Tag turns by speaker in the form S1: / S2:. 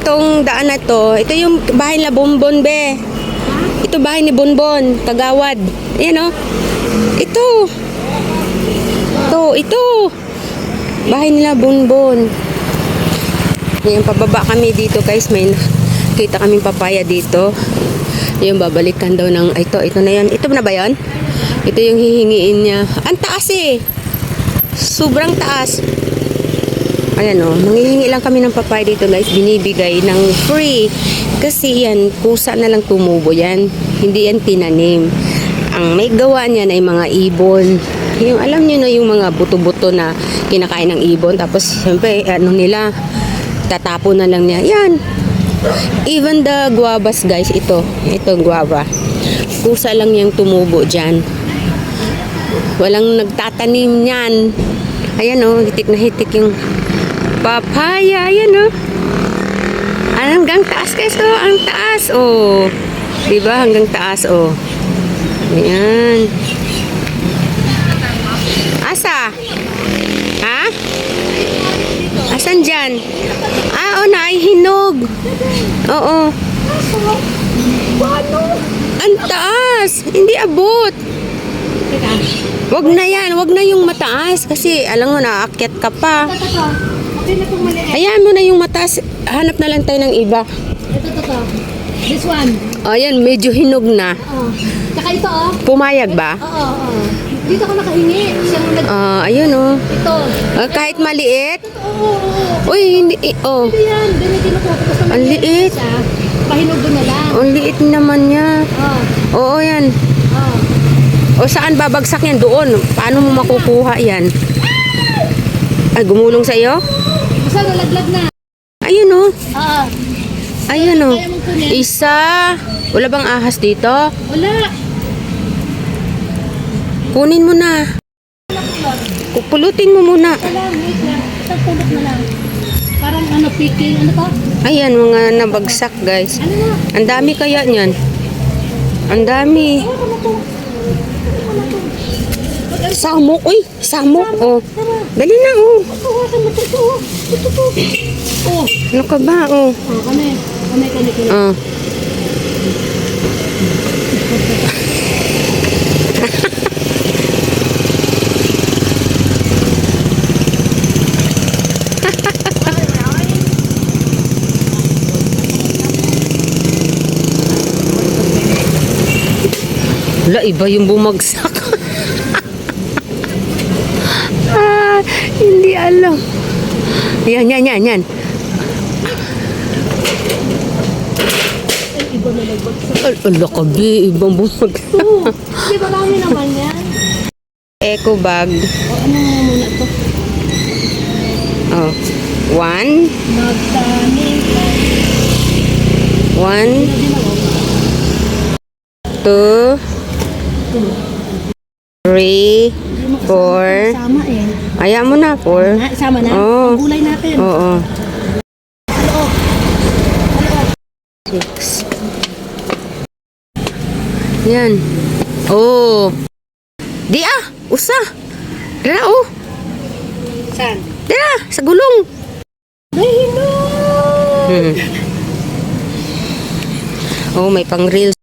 S1: itong daan na to, ito yung bahay nila Bonbon, be. Ito bahay ni Bonbon, Kagawad. Ayan o. Ito. Ito. Bahay nila Bonbon. Ayan, pababa kami dito guys. May nakita kaming papaya dito. Yung babalikan daw ng, ito na yan. Ito na ba yan? Ito yung hihingiin niya. Ang taas eh. Sobrang taas. Ayan o, manghihingi lang kami ng papaya dito guys, binibigay ng free. Kasi yan, kusa na lang tumubo yan. Hindi yan tinanim. Ang may gawa niyan ay mga ibon. Yung alam niyo na yung mga buto-buto na kinakain ng ibon. Tapos siyempre, nila, tatapon na lang niya. Yan. Even the guavas guys, ito guava. Kusa lang yung tumubo dyan. Walang nagtatanim niyan. Ayan o, hitik na hitik yung papaya, ayan o. Hanggang taas guys, oh, ang taas, oh. Diba, hanggang taas, oh. Ayan. Asa? Ha? Asan dyan? Ah, oh, naihinog. Oo. Ang taas. Hindi abot. Wag na yan, wag na yung mataas. Kasi, alam mo, naakyat ka pa. Ayan mo na yung mataas. Hanap na lang tayo ng iba.
S2: Ito. This one.
S1: Ayan, medyo hinog na.
S2: Oo. Tsaka ito, oh.
S1: Pumayag ba?
S2: Oo. Dito ako nakahingi.
S1: Ayun, oh.
S2: Ito.
S1: Kahit maliit?
S2: Oo.
S1: Uy, hindi, oh.
S2: Ito yan. Ganyan kinukuha ko. Basta
S1: Ang liit.
S2: siya. Pahinog ko na lang.
S1: Ang liit naman niya.
S2: Oo.
S1: Oo, yan.
S2: Oo.
S1: O, saan babagsak yan? Doon. Paano mo makukuha yan? Ay, gumulong sa'yo?
S2: Basta nalaglag na.
S1: Ayun, oh.
S2: Oo.
S1: Ayun, oh.
S2: Kaya mong kunin.
S1: Isa. Wala bang ahas dito?
S2: Wala.
S1: Kunin mo na. Pupulutin mo muna.
S2: Wala. Wait lang. Isang pulot na lang. Parang picking. Ano to?
S1: Ayan, mga nabagsak, guys.
S2: Ano na?
S1: Ang dami kaya niyan. Ang dami. Samok, uy. Samok, oh. Dali na, oh.
S2: Hawakan mo ito. Ito. Oh.
S1: Ano ka ba, oh.
S2: Kami.
S1: Oh. Wala, iba yung bumagsak. Hindi alam. Yan.
S2: Ay, iba na nagbagsak.
S1: Ala ka, be. Ibang bumagsak.
S2: Oo. Di ba kami naman yan?
S1: Eco bag.
S2: O, ano nga muna to?
S1: Oh. 1,
S2: Magtanim.
S1: 2, 3, 4.
S2: Sama eh.
S1: Ayaw mo na, 4.
S2: Sama na?
S1: Oo.
S2: Ang gulay natin.
S1: Oo.
S2: Loob.
S1: 6. Yan. Oh. Di usa. Dira, oh.
S2: Saan?
S1: Dira, sa gulong.
S2: Ay, no!
S1: Oh, may pang reels.